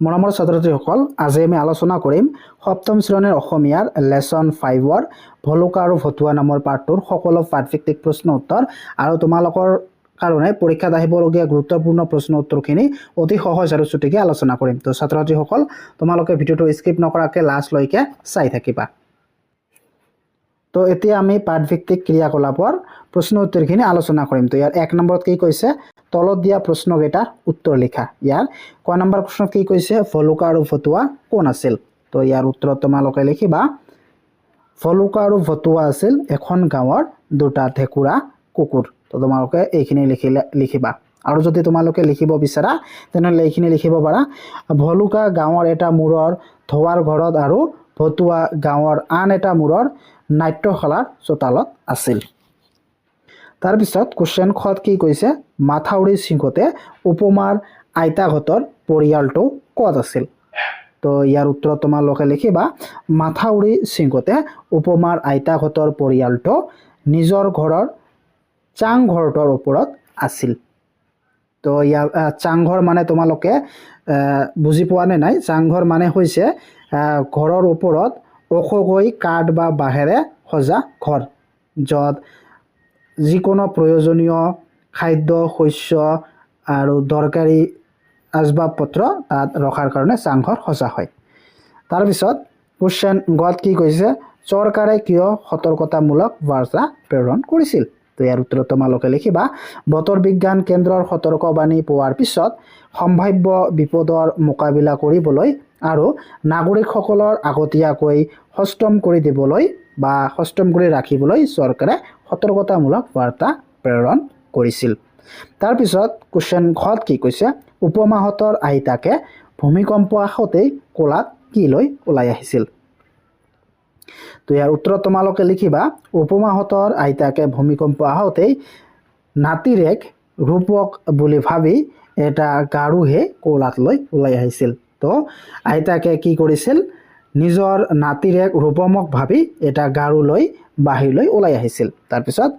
মৰমৰ ছাত্ৰ-ছাত্ৰীসকল, আজি আমি আলোচনা কৰিম সপ্তম শ্ৰেণীৰ অসমীয়াৰ লেসন 5ৰ ভলুকা আৰু ভতুৱা নামৰ পাঠটোৰ সকলো পাঠভিত্তিক প্ৰশ্ন উত্তৰ আৰু তোমালোকৰ কাৰণে পৰীক্ষাত আহিবলগীয়া গুৰুত্বপূৰ্ণ প্ৰশ্ন উত্তৰখিনি অতি সহজ আৰু চুটিকে আলোচনা কৰিম। তো ছাত্ৰ-ছাত্ৰীসকল, তোমালোকে ভিডিঅ'টো স্কিপ নকৰাকৈ লাষ্টলৈকে চাই থাকিবা। তো এতিয়া আমি পাঠভিত্তিক ক্ৰিয়াকলাপৰ প্ৰশ্ন উত্তৰখিনি আলোচনা কৰিম। তো ইয়াৰ 1 নম্বৰত কি কৈছে, তলত দিয়া প্ৰশ্নকেইটাৰ উত্তৰ লিখা। ইয়াৰ ক নম্বৰ প্ৰশ্নত কি কৈছে, ভলুকা আৰু ভতুৱা কোন আছিল? তো ইয়াৰ উত্তৰত তোমালোকে লিখিবা, ভলুকা আৰু ভতুৱা আছিল এখন গাঁৱৰ দুটা ঠেকুৰা কুকুৰ। তো তোমালোকে এইখিনি লিখিবা। আৰু যদি তোমালোকে লিখিব বিচাৰা তেনেহ'লে এইখিনি লিখিব পাৰা, ভলুকা গাঁৱৰ এটা মূৰৰ ধোৱাৰ ঘৰত আৰু ভতুৱা গাঁৱৰ আন এটা মূৰৰ নাট্যশালাৰ চোতালত আছিল। তাৰপিছত কুৱেশ্যন খত কি কৈছে, মাথাউৰি ছিঙোতে উপমাৰ আইতাহঁতৰ পৰিয়ালটো ক'ত আছিল? তো ইয়াৰ উত্তৰত তোমালোকে লিখিবা, মাথাউৰি ছিঙোতে উপমাৰ আইতাহঁতৰ পৰিয়ালটো নিজৰ ঘৰৰ চাংঘৰটোৰ ওপৰত আছিল। তো ইয়াৰ চাংঘৰ মানে তোমালোকে বুজি পোৱা নে নাই? চাংঘৰ মানে হৈছে ঘৰৰ ওপৰত ওখকৈ কাঠ বা বাঁহেৰে সজা ঘৰ, য'ত যিকোনো প্ৰয়োজনীয় খাদ্য, শস্য আৰু দৰকাৰী আচবাব পত্ৰ তাত ৰখাৰ কাৰণে চাংঘৰ সজা হয়। তাৰপিছত কুৱেশ্যন গত কি কৈছে, চৰকাৰে কিয় সতৰ্কতামূলক বাৰ্তা প্ৰেৰণ কৰিছিল? তো ইয়াৰ উত্তৰত তোমালোকে লিখিবা, বতৰ বিজ্ঞান কেন্দ্ৰৰ সতৰ্কবাণী পোৱাৰ পিছত সম্ভাৱ্য বিপদৰ মোকাবিলা কৰিবলৈ আৰু নাগৰিকসকলৰ আগতীয়াকৈ সষ্টম কৰি দিবলৈ বা সষ্টম কৰি ৰাখিবলৈ চৰকাৰে সতৰ্কতামূলক বাৰ্তা প্ৰেৰণ কৰিছিল। তাৰপিছত কুৱেশ্যন ঘত কি কৈছে, উপমাহঁতৰ আইতাকে ভূমিকম্প আহোঁতেই কোলাত কি লৈ ওলাই আহিছিল? তো ইয়াৰ উত্তৰত তোমালোকে লিখিবা, উপমাহঁতৰ আইতাকে ভূমিকম্প আহোঁতেই নাতিৰেক ৰূপক বুলি ভাবি এটা গাৰুহে কোলাত লৈ ওলাই আহিছিল। তো আইতাকে কি কৰিছিল, নিজৰ নাতিৰেক ৰূপমক ভাবি এটা গাৰু লৈ বাহিৰলৈ ওলাই আহিছিল। তাৰপিছত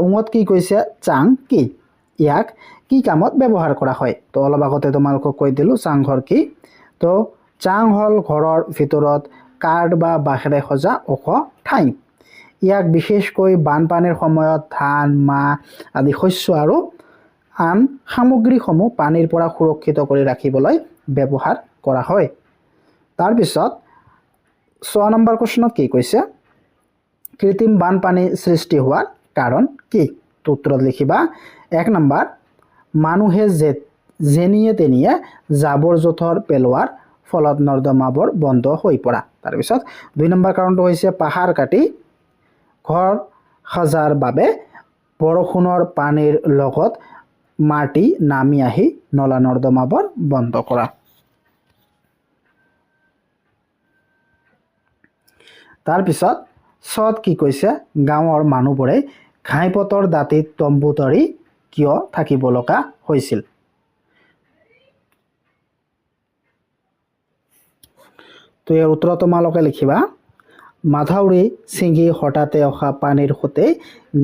উঙত কি কৈছে, চাং কি? ইয়াক কি কামত ব্যৱহাৰ কৰা হয়? তো অলপ আগতে তোমালোকক কৈ দিলোঁ চাংঘৰ কি। তো চাং হ'ল ঘৰৰ ভিতৰত কাঠ বা বাঁহেৰে সজা ওখ ঠাই। ইয়াক বিশেষকৈ বানপানীৰ সময়ত ধান, মাহ আদি শস্য আৰু আন সামগ্ৰীসমূহ পানীৰ পৰা সুৰক্ষিত কৰি ৰাখিবলৈ ব্যৱহাৰ কৰা হয়। তাৰপিছত 6 নম্বৰ প্ৰশ্নত কি কৈছে, কৃত্ৰিম বানপানী সৃষ্টি হোৱাৰ কাৰণ কি? তো উত্তৰত লিখিবা, 1 নম্বৰ, মানুহে যেনিয়ে তেনিয়ে জাবৰ জোথৰ পেলোৱাৰ ফলত নৰ্দমাবোৰ বন্ধ হৈ পৰা। তাৰপিছত 2 নম্বৰ কাৰণটো হৈছে পাহাৰ কাটি ঘৰ সজাৰ বাবে বৰষুণৰ পানীৰ লগত মাটি নামি আহি নলা নৰ্দমাবোৰ বন্ধ কৰা। তাৰপিছত চত কি কৈছে, গাঁৱৰ মানুহবোৰে ঘাইপথৰ দাঁতিত তম্বু তৰি কিয় থাকিব লগা হৈছিল? তো ইয়াৰ উত্তৰত তোমালোকে লিখিবা, মাথাউৰি ছিঙি হঠাতে অহা পানীৰ সোঁতে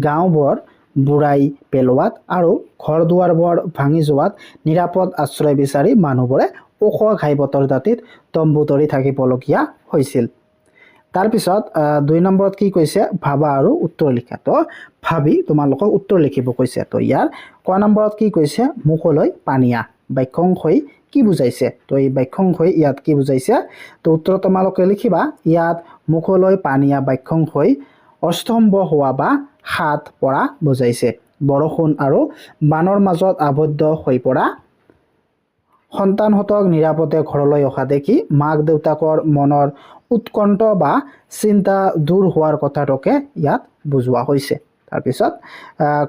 গাঁওবোৰ বুৰাই পেলোৱাত আৰু ঘৰ দুৱাৰবোৰ ভাঙি যোৱাত নিৰাপদ আশ্ৰয় বিচাৰি মানুহবোৰে ওখ ঘাইপথৰ দাঁতিত তম্বু তৰি থাকিবলগীয়া হৈছিল। তাৰপিছত 2 নম্বৰত কি কৈছে, ভাবা আৰু উত্তৰ লিখা। তো ভাবি তোমালোকক উত্তৰ লিখিব কৈছে। তো ইয়াৰ ক নম্বৰত কি কৈছে, মুখলৈ পানীয়া বাক্যাংশই কি বুজাইছে? তো এই বাক্যাংশই ইয়াত কি বুজাইছে? তো উত্তৰত তোমালোকে লিখিবা, ইয়াত মুখলৈ পানীয়া বাক্যাংশই অস্তম্ভ হোৱা বা হাত পৰা বুজাইছে। বৰষুণ আৰু বানৰ মাজত আবদ্ধ হৈ পৰা সন্তানহঁতক নিৰাপদে ঘৰলৈ অহা দেখি মাক দেউতাকৰ মনৰ উৎকণ্ঠ বা চিন্তা দূৰ হোৱাৰ কথাটোকে ইয়াত বুজোৱা হৈছে। তাৰপিছত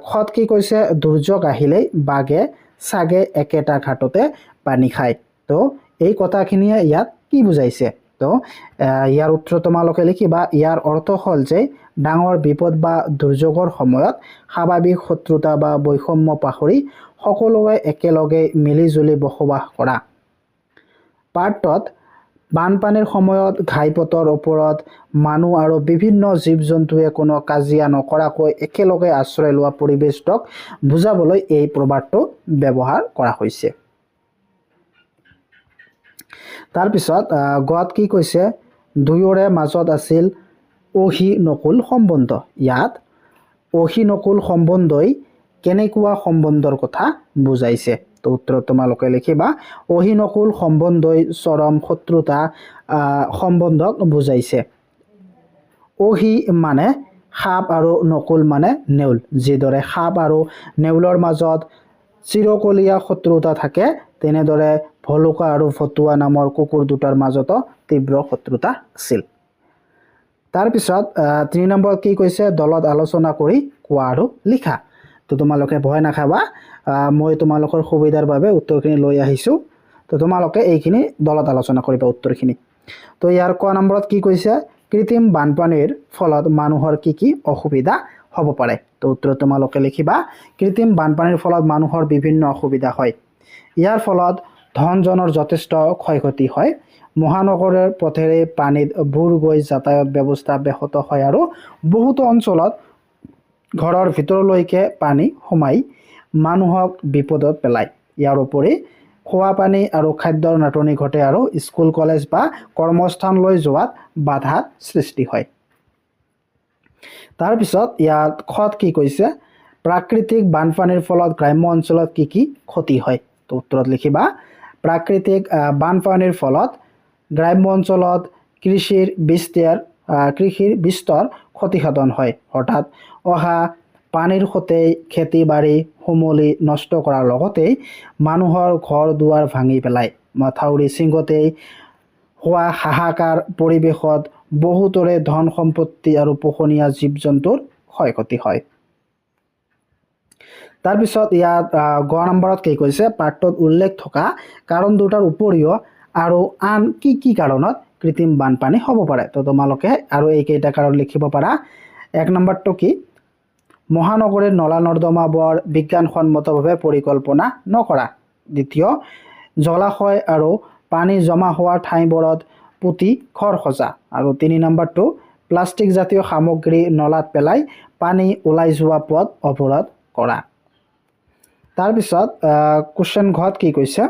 খত কি কৈছে, দুৰ্যোগ আহিলেই বাঘে চাগে একেটা ঘাটতে পানী খায়। তো এই কথাখিনিয়ে ইয়াত কি বুজাইছে? তো ইয়াৰ উত্তৰ তোমালোকে লিখিবা, ইয়াৰ অৰ্থ হ'ল যে ডাঙৰ বিপদ বা দুৰ্যোগৰ সময়ত স্বাভাৱিক শত্ৰুতা বা বৈষম্য পাহৰি সকলোৱে একেলগে মিলিজুলি বসবাস কৰা। পাঠটোত বানপানীৰ সময়ত ঘাইপথৰ ওপৰত মানুহ আৰু বিভিন্ন জীৱ জন্তুৱে কোনো কাজিয়া নকৰাকৈ একেলগে আশ্ৰয় লোৱা পৰিৱেশটোক বুজাবলৈ এই প্ৰবাদটো ব্যৱহাৰ কৰা হৈছে। তাৰপিছত গত কি কৈছে দুয়োৰে মাজত আছিল অহি নকুল সম্বন্ধ ইয়াত অহি নকুল সম্বন্ধই কেনেকুৱা সম্বন্ধৰ কথা বুজাইছে তো উত্তৰত তোমালোকে লিখিবা অহি নকুল সম্বন্ধই চৰম শত্ৰুতা সম্বন্ধক বুজাইছে অহি মানে সাপ আৰু নকুল মানে নেউল যিদৰে সাপ আৰু নেউলৰ মাজত চিৰকলীয়া শত্ৰুতা থাকে তেনেদৰে ভলুকা আৰু ভতুৱা নামৰ কুকুৰ দুটাৰ মাজতো তীব্ৰ শত্ৰুতা আছিল তাৰপিছত 3 নম্বৰ কি কৈছে দলত আলোচনা কৰি কোৱা আৰু লিখা তো তোমালোকে ভয় নাখাবা মই তোমালোকৰ সুবিধাৰ বাবে উত্তৰখিনি লৈ আহিছো তো তোমালোকে এইখিনি দলত আলোচনা কৰিবা উত্তৰখিনি তো ইয়াৰ ক নম্বৰত কি কৈছে কৃত্ৰিম বানপানীৰ ফলত মানুহৰ কি অসুবিধা হ'ব পাৰে তো উত্তৰ তোমালোকে লিখিবা কৃত্ৰিম বানপানীৰ ফলত মানুহৰ বিভিন্ন অসুবিধা হয় ইয়াৰ ফলত ধন জনৰ যথেষ্ট ক্ষয়ক্ষতি হয় মহানগৰৰ পথেৰে পানীত বুৰ গৈ যাতায়াত ব্যৱস্থা ব্যাহত হয় আৰু বহুতো অঞ্চলত ঘৰৰ ভিতৰলৈকে পানী সোমাই মানুহক বিপদত পেলায় ইয়াৰ উপৰি খোৱা পানী আৰু খাদ্যৰ নাটনি ঘটে আৰু স্কুল কলেজ বা কৰ্মস্থানলৈ যোৱাত বাধাৰ সৃষ্টি হয় তাৰপিছত ইয়াত খত কি কৈছে প্ৰাকৃতিক বানপানীৰ ফলত গ্ৰাম্য অঞ্চলত কি ক্ষতি হয় তো উত্তৰত লিখিবা প্ৰাকৃতিক বানপানীৰ ফলত গ্ৰাম্য অঞ্চলত কৃষিৰ বিস্তৰ ক্ষতিসাধন হয় অৰ্থাৎ অহা পানীৰ সতে খেতি বাৰী সমূলি নষ্ট কৰাৰ লগতে মানুহৰ ঘৰ দুৱাৰ ভাঙি পেলায় মাথাউৰি ছিংগতে হোৱা হাহাকাৰ পৰিৱেশত বহুতৰে ধন সম্পত্তি আৰু পোহনীয়া জীৱ-জন্তুৰ ক্ষয়ক্ষতি হয় তাৰপিছত ইয়াত গ নম্বৰত কি কৈছে পাঠটোত উল্লেখ থকা কাৰণ দুটাৰ উপৰিও আৰু আন কি কাৰণত কৃত্ৰিম বানপানী হ'ব পাৰে তো তোমালোকে আৰু এইকেইটা কাৰণ লিখিব পাৰা 1 নম্বৰটো কি মহানগৰীৰ নলা নৰ্দমাবোৰ বিজ্ঞানসন্মতভাৱে পৰিকল্পনা নকৰা দ্বিতীয় জলাশয় আৰু পানী জমা হোৱা ঠাইবোৰত পুতি ঘৰ সজা আৰু 3 নম্বৰটো প্লাষ্টিক জাতীয় সামগ্ৰী নলাত পেলাই পানী ওলাই যোৱা পথ অৱৰোধ কৰা তাৰপিছত কোৱেশ্চন ঘত কি কৈছে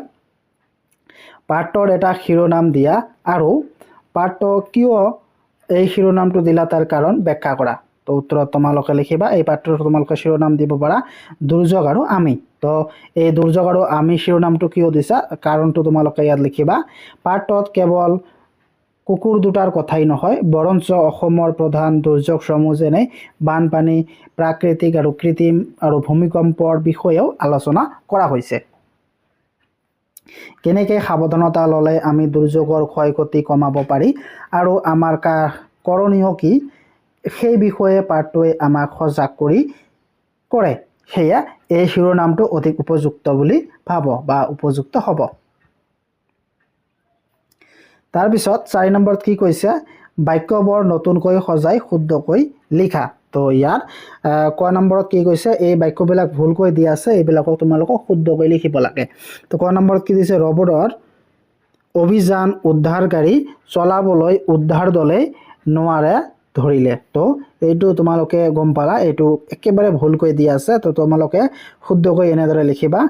পাঠৰ এটা শিৰোনাম দিয়া আৰু পাঠটো কিয় এই শিৰোনামটো দিলা তাৰ কাৰণ ব্যাখ্যা কৰা তো উত্তৰত তোমালোকে লিখিবা এই পাঠৰ তোমালোকে শিৰোনাম দিব পাৰা দুৰ্যোগ আৰু আমি তো এই দুৰ্যোগ আৰু আমি শিৰোনামটো কিয় দিছা কাৰণটো তোমালোকে ইয়াত লিখিবা পাঠত কেৱল কুকুৰ দুটাৰ কথাই নহয় বৰঞ্চ অসমৰ প্ৰধান দুৰ্যোগসমূহ যেনে বানপানী প্ৰাকৃতিক আৰু কৃত্ৰিম আৰু ভূমিকম্পৰ বিষয়েও আলোচনা কৰা হৈছে কেনেকৈ সাৱধানতা ললে আমি দুৰ্যোগৰ ক্ষয়ক্ষতি কমাব পাৰি আৰু আমাৰ কৰণীয় কি সেই বিষয়ে পাঠটোৱে আমাক সজাগ কৰে সেয়া এই শিৰোনামটো অধিক উপযুক্ত বুলি ভাব বা উপযুক্ত হ'ব তাৰপিছত 4 নম্বৰত কি কৈছে বাক্যবোৰ নতুনকৈ সজাই শুদ্ধকৈ লিখা তো ইয়াত ক নম্বৰত কি কৈছে এই বাক্যবিলাক ভুলকৈ দিয়া আছে এইবিলাকক তোমালোকক শুদ্ধকৈ লিখিব লাগে তো ক নম্বৰত কি দিছে ৰবৰৰ অভিযান উদ্ধাৰকাৰী চলাবলৈ উদ্ধাৰ দলে নোৱাৰে ধৰিলে তো এইটো তোমালোকে গম পালা এইটো একেবাৰে ভুলকৈ দিয়া আছে তো তোমালোকে শুদ্ধকৈ এনেদৰে লিখিবা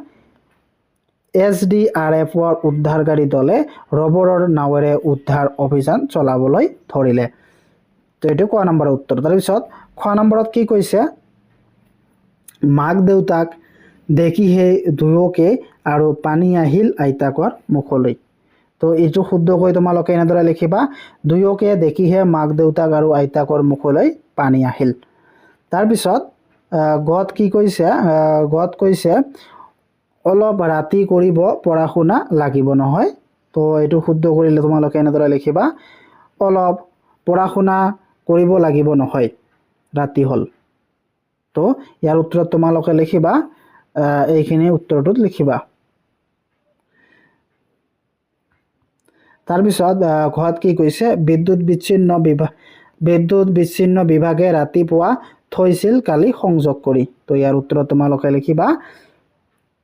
SDRFৰ উদ্ধাৰকাৰী দলে ৰবৰৰ নাৱেৰে উদ্ধাৰ অভিযান চলাবলৈ ধৰিলে তো এইটো ক নম্বৰৰ উত্তৰ তাৰপিছত খ নম্বৰত কি কৈছে মাক দেউতাক দেখিহে দুয়োকে আৰু পানী আহিল আইতাকৰ মুখলৈ তো এইটো শুদ্ধকৈ তোমালোকে এনেদৰে লিখিবা দুয়োকে দেখিহে মাক দেউতাক আৰু আইতাকৰ মুখলৈ পানী আহিল তাৰপিছত গত কি কৈছে গত কৈছে অলপ ৰাতি কৰিব পঢ়া শুনা লাগিব নহয় তো এইটো শুদ্ধ কৰিলে তোমালোকে এনেদৰে লিখিবা অলপ পঢ়া শুনা কৰিব লাগিব নহয় ৰাতি হল তো ইয়াৰ উত্তৰত তোমালোকে লিখিবা এইখিনি উত্তৰটোত লিখিবা তাৰপিছত ঘৰত কি কৈছে বিদ্যুৎ বিচ্ছিন্ন বিভাগে ৰাতিপুৱা থৈছিল কালি সংযোগ কৰি তো ইয়াৰ উত্তৰত তোমালোকে লিখিবা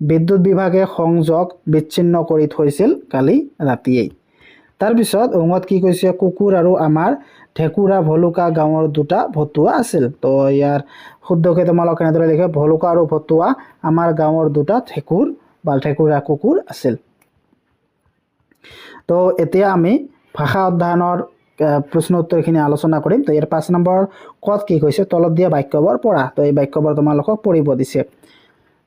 বিদ্যুৎ বিভাগে সংযোগ বিচ্ছিন্ন কৰি থৈছিল কালি ৰাতিয়েই তাৰপিছত অংগত কি কৈছে কুকুৰ আৰু আমাৰ ঠেকুৰা ভলুকা গাঁৱৰ দুটা ভতুৱা আছিল তো ইয়াৰ শুদ্ধকৈ তোমালোকে এনেদৰে লিখে ভলুকা আৰু ভতুৱা আমাৰ গাঁৱৰ দুটা ঠেকুৰা কুকুৰ আছিল তো এতিয়া আমি ভাষা অধ্যয়নৰ প্ৰশ্ন উত্তৰখিনি আলোচনা কৰিম। তো ইয়াৰ 5 নম্বৰ কত কি কৈছে, তলত দিয়া বাক্যবোৰ পঢ়া। তো এই বাক্যবোৰ তোমালোকক পঢ়িব দিছে।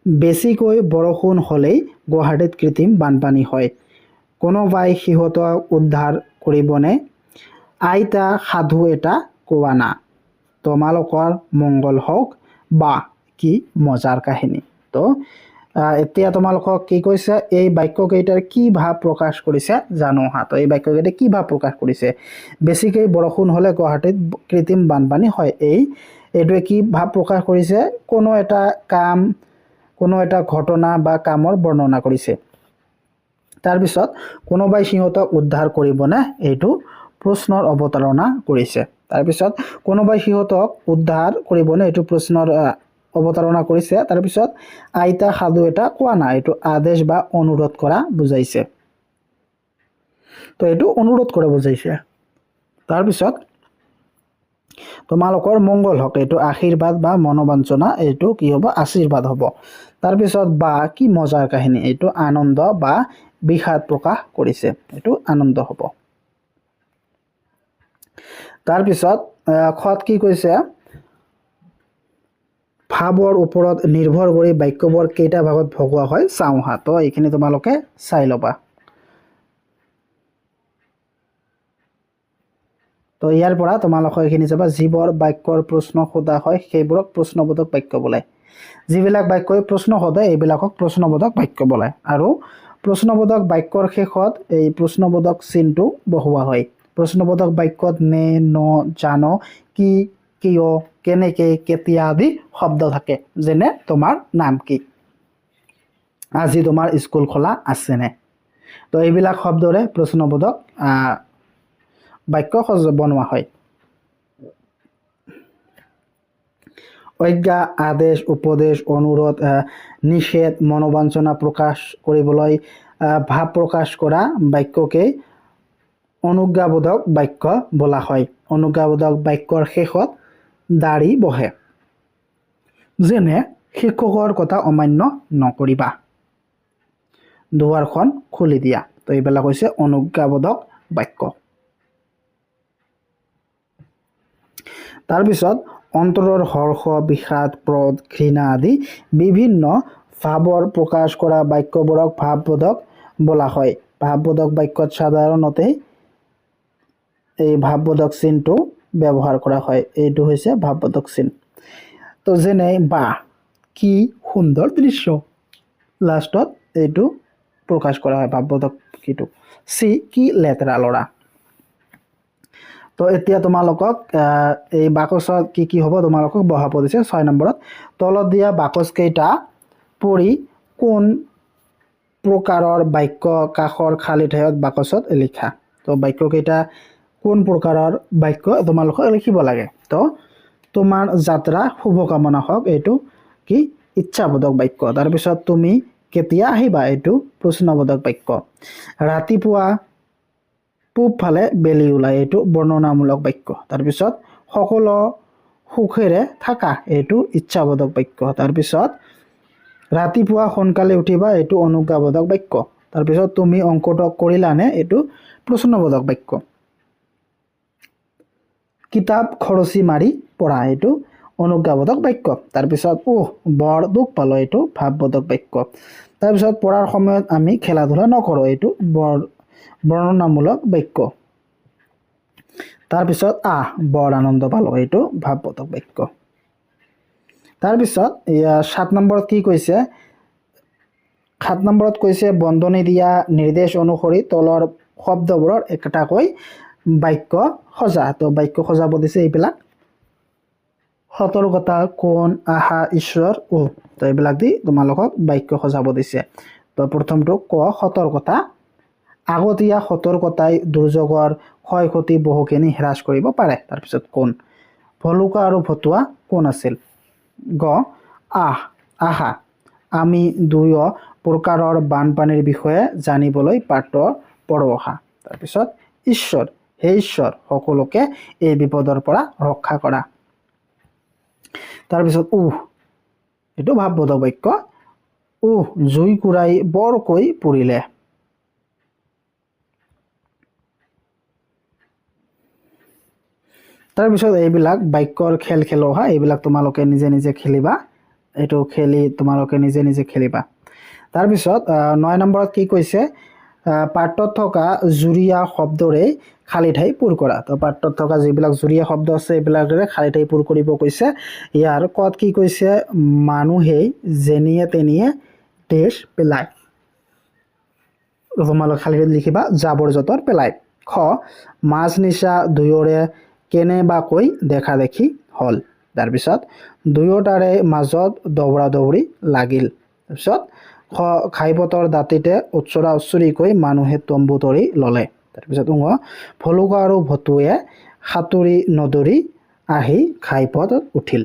বেছিকৈ বৰষুণ হ'লেই গুৱাহাটীত কৃত্ৰিম বানপানী হয়। কোনোবাই সিহঁতক উদ্ধাৰ কৰিবনে? আইতা সাধু এটা কোৱা না, তোমালোকৰ মংগল হওক, বা কি মজাৰ কাহিনী। তো এতিয়া তোমালোকক কি কৈছে, এই বাক্যকেইটাৰ কি ভাৱ প্ৰকাশ কৰিছে জানো হা। তো এই বাক্যকেইটা কি ভাৱ প্ৰকাশ কৰিছে? বেছিকৈ বৰষুণ হ'লে গুৱাহাটীত কৃত্ৰিম বানপানী হয়। এইটোৱে কি ভাৱ প্ৰকাশ কৰিছে? কোনো এটা কাম, কোনো এটা ঘটনা বা কামৰ বৰ্ণনা কৰিছে। তাৰপিছত কোনোবাই সিহঁতক উদ্ধাৰ কৰিবনে? এইটো প্ৰশ্নৰ অৱতাৰণা কৰিছে। তাৰপিছত কোনোবাই সিহঁতক উদ্ধাৰ কৰিবনে? এইটো প্ৰশ্নৰ অৱতাৰণা কৰিছে। তাৰপিছত আইতা সাধু এটা কোৱা না, এইটো আদেশ বা অনুৰোধ কৰা বুজাইছে। তো এইটো অনুৰোধ কৰা বুজাইছে। তাৰপিছত তোমালোকৰ মংগল হওক, এইটো আশীৰ্বাদ বা মনোবাঞ্ছনা, এইটো কি হ'ব? আশীৰ্বাদ হ'ব। তাৰপিছত বা কি মজাৰ কাহিনী, এইটো আনন্দ বা বিষাদ প্ৰকাশ কৰিছে, এইটো আনন্দ হ'ব। তাৰপিছত খত কি কৈছে? ভাৱৰ ওপৰত নিৰ্ভৰ কৰি বাক্যবোৰ কেইটা ভাগত ভগোৱা হয় চাওঁ হা। তো এইখিনি তোমালোকে চাই ল'বা। তো ইয়াৰ পৰা তোমালোকে এইখিনি চাবা, যিবোৰ বাক্যৰ প্ৰশ্ন সোধা হয় সেইবোৰক প্ৰশ্নবোধক বাক্য বোলায়। যিবিলাক বাক্যই প্ৰশ্ন সোধে এইবিলাকক প্ৰশ্নবোধক বাক্য বোলায়। আৰু প্ৰশ্নবোধক বাক্যৰ শেষত এই প্ৰশ্নবোধক চিনটো বহুৱা হয়। প্ৰশ্নবোধক বাক্যত নে, ন, জানো, কি, কিয়, কেনেকে, কেতিয়া আদি শব্দ থাকে। যেনে তোমাৰ নাম কি, আজি তোমাৰ স্কুল খোলা আছেনে। তো এইবিলাক শব্দৰে প্ৰশ্নবোধক বাক্য বনোৱা হয়। অজ্ঞা, আদেশ, উপদেশ, অনুৰোধ, নিষেধ, মনোবাঞ্ছনা প্ৰকাশ কৰিবলৈ ভাৱ প্ৰকাশ কৰা বাক্যকেই অনুজ্ঞাবোধক বাক্য বোলা হয়। অনুজ্ঞাবোধক বাক্যৰ শেষত দাঁড়ি বহে। যেনে শিক্ষকৰ কথা অমান্য নকৰিবা, দুৱাৰখন খুলি দিয়া। তো এইবিলাক হৈছে অনুজ্ঞাবোধক বাক্য। তাৰপিছত অন্তৰৰ হৰ্ষ, বিষাদ, ক্ৰোধ, ঘৃণা আদি বিভিন্ন ভাৱৰ প্ৰকাশ কৰা বাক্যবোৰক ভাৱবোধক বোলা হয়। ভাৱবোধক বাক্যত সাধাৰণতে এই ভাৱবোধক চিনটো ব্যৱহাৰ কৰা হয়। এইটো হৈছে ভাৱবোধক চিন। তো যেনে বা কি সুন্দৰ দৃশ্য, লাষ্টত এইটো প্ৰকাশ কৰা হয় ভাৱবোধক কিটো। চি কি লেতেৰা ল'ৰা। তো এতিয়া তোমালোকক এই বাকচত কি কি হ'ব তোমালোকক বহাব দিছে 6 নম্বৰত। তলত দিয়া বাকচকেইটা পঢ়ি কোন প্ৰকাৰৰ বাক্য কাষৰ খালী ঠাইত বাকচত লিখা। তো বাক্যকেইটা কোন প্ৰকাৰৰ বাক্য তোমালোকে লিখিব লাগে। তো তোমাৰ যাত্ৰা শুভকামনা হওক, এইটো কি ইচ্ছাবোধক বাক্য। তাৰপিছত তুমি কেতিয়া আহিবা, এইটো প্ৰশ্নবোধক বাক্য। ৰাতিপুৱা পূব ফালে বেলি ওলাই, এইটো বৰ্ণনামূলক বাক্য। তাৰপিছত সকলো সুখেৰে থাকা, এইটো ইচ্ছাবোধক বাক্য। তাৰপিছত ৰাতিপুৱা সোনকালে উঠিবা, এইটো অনুজ্ঞাবোধক বাক্য। তাৰপিছত তুমি অংকটো কৰিলানে, এইটো প্ৰশ্নবোধক বাক্য। কিতাপ খৰচি মাৰি পঢ়া, এইটো অনুজ্ঞাবোধক বাক্য। তাৰপিছত বৰ দুখ পালো, এইটো ভাৱবোধক বাক্য। তাৰপিছত পঢ়াৰ সময়ত আমি খেলা ধূলা নকৰোঁ, এইটো বৰ্ণনামূলক বাক্য। তাৰপিছত বৰ আনন্দ পালো, এইটো ভাৱবোধক বাক্য। তাৰপিছত 7 নম্বৰত কি কৈছে? 7 নম্বৰত কৈছে বন্ধনী দিয়া নিৰ্দেশ অনুসৰি তলৰ শব্দবোৰৰ একটাকৈ বাক্য সজা। তো বাক্য সজাব দিছে এইবিলাক। সতৰ্কতা, কোন, আশা, ঈশ্বৰ, তো এইবিলাক দি তোমালোকক বাক্য সজাব দিছে। তো প্ৰথমটো সতৰ্কতা। আগতীয়া সতৰ্কতাই দুৰ্যোগৰ ক্ষয় ক্ষতি বহুখিনি হ্ৰাস কৰিব পাৰে। তাৰপিছত কোন? ভলুকা আৰু ভতুৱা কোন আছিল? আশা। আমি দুয়ো প্ৰকাৰৰ বানপানীৰ বিষয়ে জানিবলৈ পাত্ৰ পঢ়ো আহা। তাৰপিছত ঈশ্বৰ, হে ঈশ্বৰ সকলোকে এই বিপদৰ পৰা ৰক্ষা কৰা। তাৰপিছত এইটো ভাৱবোধক বাক্য। জুই কুৰাই বৰকৈ পুৰিলে। তাৰপিছত এইবিলাক বাক্যৰ খেল খেলোৱা এইবিলাক তোমালোকে নিজে নিজে খেলিবা এইটো খেলি তোমালোকে নিজে নিজে খেলিবা তাৰপিছত 9 নম্বৰত কি কৈছে পাঠত থকা জুৰিয়া শব্দৰে খালি ঠাই পূৰ কৰা তো পাঠত থকা যিবিলাক জুৰিয়া শব্দ আছে এইবিলাকৰে খালি ঠাই পূৰ কৰিব কৈছে ইয়াৰ কত কি কৈছে মানুহে যেনিয়ে তেনিয়ে দেশ পেলায় তোমালোকে খালি লিখিবা জাবৰ জোঁথৰ পেলায় খ মাছ নিচা দুয়োৰে কেনেবাকৈ দেখা দেখি হল তাৰপিছত দুয়োটাৰে মাজত দৌৰা দৌৰি লাগিল তাৰপিছত ঘাইপথৰ দাঁতিতে উচ্চৰা উচ্চৰিকৈ মানুহে তম্বু তৰি ললে তাৰপিছত ভলুকা আৰু ভতুৱে সাঁতুৰি নদৰি আহি ঘাইপথত উঠিল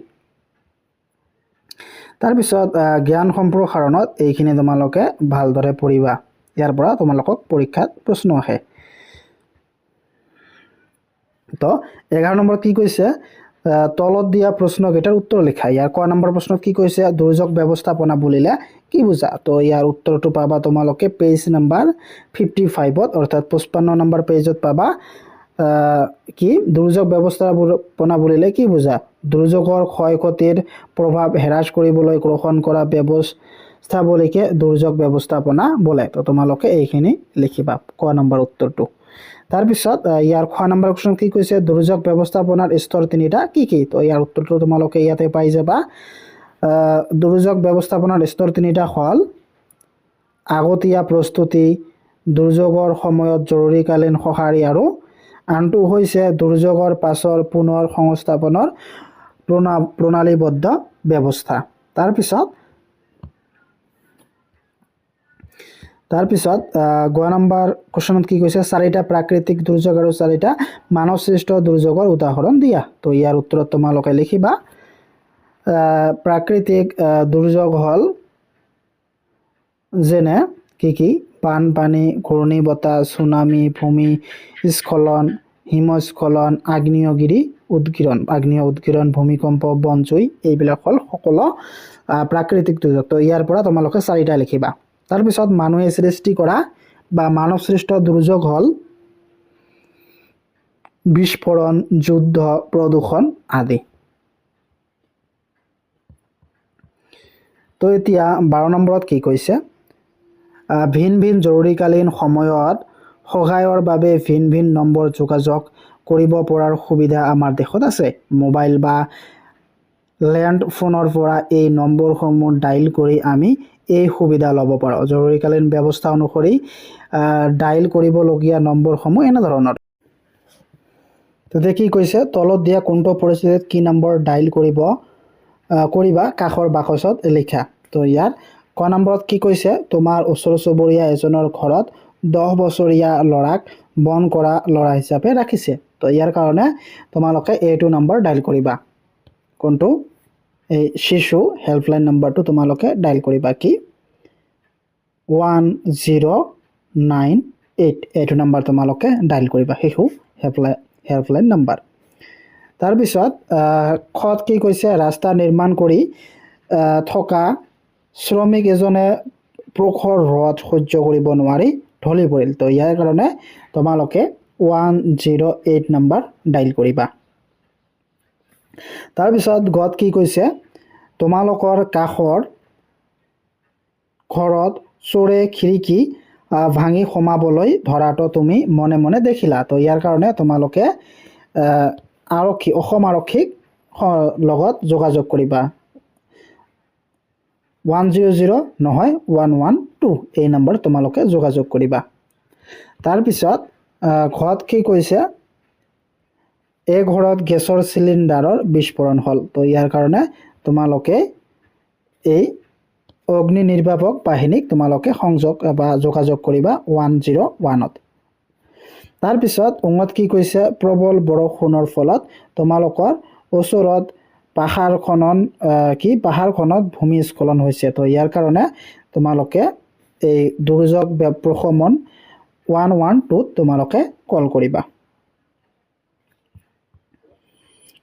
তাৰপিছত জ্ঞান সম্প্ৰসাৰণত এইখিনি তোমালোকে ভালদৰে পঢ়িবা ইয়াৰ পৰা তোমালোকক পৰীক্ষাত প্ৰশ্ন আহে তো 11 নম্বৰত কি কৈছে তলত দিয়া প্ৰশ্নকেইটাৰ উত্তৰ লিখা ইয়াৰ ক নম্বৰ প্ৰশ্নত কি কৈছে দুৰ্যোগ ব্যৱস্থাপনা বুলিলে কি বুজা তো ইয়াৰ উত্তৰটো পাবা তোমালোকে পেজ নম্বৰ 55ত অৰ্থাৎ 55 নম্বৰ পেজত পাবা কি দুৰ্যোগ ব্যৱস্থাপনা বুলিলে কি বুজা দুৰ্যোগৰ ক্ষয়ক্ষতিৰ প্ৰভাৱ হ্ৰাস কৰিবলৈ গ্ৰহণ কৰা ব্যৱস্থাৱলীকে দুৰ্যোগ ব্যৱস্থাপনা বোলে তো তোমালোকে এইখিনি লিখিবা ক নম্বৰ উত্তৰটো তাৰপিছত ইয়াৰ খ নম্বৰ কোৱেশ্চন কি কৈছে দুৰ্যোগ ব্যৱস্থাপনাৰ স্তৰ তিনিটা কি কি তো ইয়াৰ উত্তৰটো তোমালোকে ইয়াতে পাই যাবা দুৰ্যোগ ব্যৱস্থাপনাৰ স্তৰ তিনিটা হল আগতীয়া প্ৰস্তুতি দুৰ্যোগৰ সময়ত জৰুৰীকালীন সঁহাৰি আৰু আনটো হৈছে দুৰ্যোগৰ পাছৰ পুনৰ সংস্থাপনৰ প্ৰণালীবদ্ধ ব্যৱস্থা তাৰপিছত 9 নম্বৰ কোৱেশ্চনত কি কৈছে চাৰিটা প্ৰাকৃতিক দুৰ্যোগ আৰু চাৰিটা মানৱসৃষ্ট দুৰ্যোগৰ উদাহৰণ দিয়া তো ইয়াৰ উত্তৰত তোমালোকে লিখিবা প্ৰাকৃতিক দুৰ্যোগ হল যেনে কি বানপানী ঘূৰ্ণী বতাহ সুনামি ভূমিস্খলন হিমস্খলন আগ্নেয়গিৰি উদগীৰণ ভূমিকম্প বনজুই এইবিলাক হল সকলো প্ৰাকৃতিক দুৰ্যোগ তো ইয়াৰ পৰা তোমালোকে চাৰিটা লিখিবা তাৰপিছত মানুহে সৃষ্টি কৰা বা মানৱ সৃষ্ট দুৰ্যোগ হল বিস্ফোৰণ যুদ্ধ প্ৰদূষণ আদি তো এতিয়া 12 নম্বৰত কি কৈছে ভিন ভিন জৰুৰীকালীন সময়ত সহায়ৰ বাবে ভিন ভিন নম্বৰ যোগাযোগ কৰিব পৰাৰ সুবিধা আমাৰ দেশত আছে মোবাইল বা ল্যান্ড ফোনৰ পৰা এই নম্বৰসমূহ ডাইল কৰি আমি এই সুবিধা ল'ব পাৰোঁ জৰুৰীকালীন ব্যৱস্থা অনুসৰি ডাইল কৰিবলগীয়া নম্বৰসমূহ এনে ধৰণৰ তো কি কৈছে তলত দিয়া কোনটো পৰিস্থিতিত কি নম্বৰ ডাইল কৰিবা কাষৰ বাকচত লিখা তো ইয়াৰ ক নম্বৰত কি কৈছে তোমাৰ ওচৰ চুবুৰীয়া এজনৰ ঘৰত 10 বছৰীয়া ল'ৰাক বন কৰা ল'ৰা হিচাপে ৰাখিছে তো ইয়াৰ কাৰণে তোমালোকে এইটো নম্বৰ ডাইল কৰিবা কোনটো এই শিশু হেল্পলাইন নম্বৰটো তোমালোকে ডাইল কৰিবা কি 1098 এইটো নম্বৰ তোমালোকে ডাইল কৰিবা শিশু হেল্পলাইন নম্বৰ তাৰপিছত খত কি কৈছে ৰাস্তা নিৰ্মাণ কৰি থকা শ্ৰমিক এজনে প্ৰখৰ ৰদ সহ্য কৰিব নোৱাৰি ঢলি পৰিল তো ইয়াৰ কাৰণে তোমালোকে 108 নম্বৰ ডাইল কৰিবা তাৰপিছত গত কি কৈছে তোমালোকৰ কাষৰ ঘৰত চোৰে খিৰিকী ভাঙি সোমাবলৈ ধৰাটো তুমি মনে মনে দেখিলা তো ইয়াৰ কাৰণে তোমালোকে অসম আৰক্ষীক লগত যোগাযোগ কৰিবা 100 নহয় 112 এই নম্বৰ তোমালোকে যোগাযোগ কৰিবা তাৰপিছত ঘৰত কি কৈছে এই ঘৰত গেছৰ সিলিণ্ডাৰৰ বিস্ফোৰণ হল তো ইয়াৰ কাৰণে তোমালোকে এই অগ্নি নিৰ্বাপক বাহিনীক তোমালোকে সংযোগ বা যোগাযোগ কৰিবা 101ত তাৰপিছত উঙত কি কৈছে প্ৰবল বৰষুণৰ ফলত তোমালোকৰ ওচৰত পাহাৰখনত ভূমিস্খলন হৈছে তো ইয়াৰ কাৰণে তোমালোকে এই দুৰ্যোগ প্ৰশমন 112ত তোমালোকে কল কৰিবা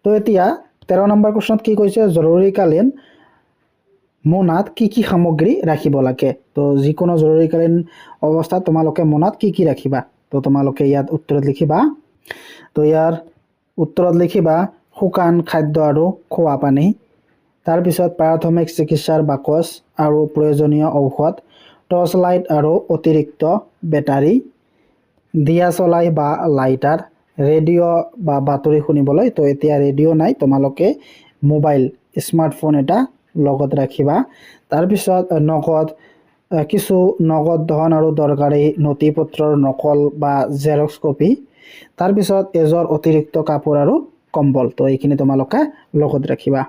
তো এতিয়া 13 নম্বৰ কোৱেশ্চনত কি কৈছে জৰুৰীকালীন মোনাত কি সামগ্ৰী ৰাখিব লাগে তো যিকোনো জৰুৰীকালীন অৱস্থাত তোমালোকে মোনাত কি ৰাখিবা তো তোমালোকে ইয়াত উত্তৰত লিখিবা তো ইয়াৰ উত্তৰত লিখিবা শুকান খাদ্য আৰু খোৱা পানী। তাৰপিছত প্ৰাথমিক চিকিৎসাৰ বাকচ আৰু প্ৰয়োজনীয় ঔষধ, টৰ্চ লাইট আৰু অতিৰিক্ত বেটাৰী, দিয়া চলাই বা লাইটাৰ, ৰেডিঅ' বা বাতৰি শুনিবলৈ। তো এতিয়া ৰেডিঅ' নাই, তোমালোকে মোবাইল স্মাৰ্টফোন এটা লগত ৰাখিবা। তাৰপিছত কিছু নগদ ধন আৰু দৰকাৰী নথি পত্ৰৰ নকল বা জেৰক্স কপি। তাৰপিছত এযোৰ অতিৰিক্ত কাপোৰ আৰু কম্বল। তো এইখিনি তোমালোকে লগত ৰাখিবা।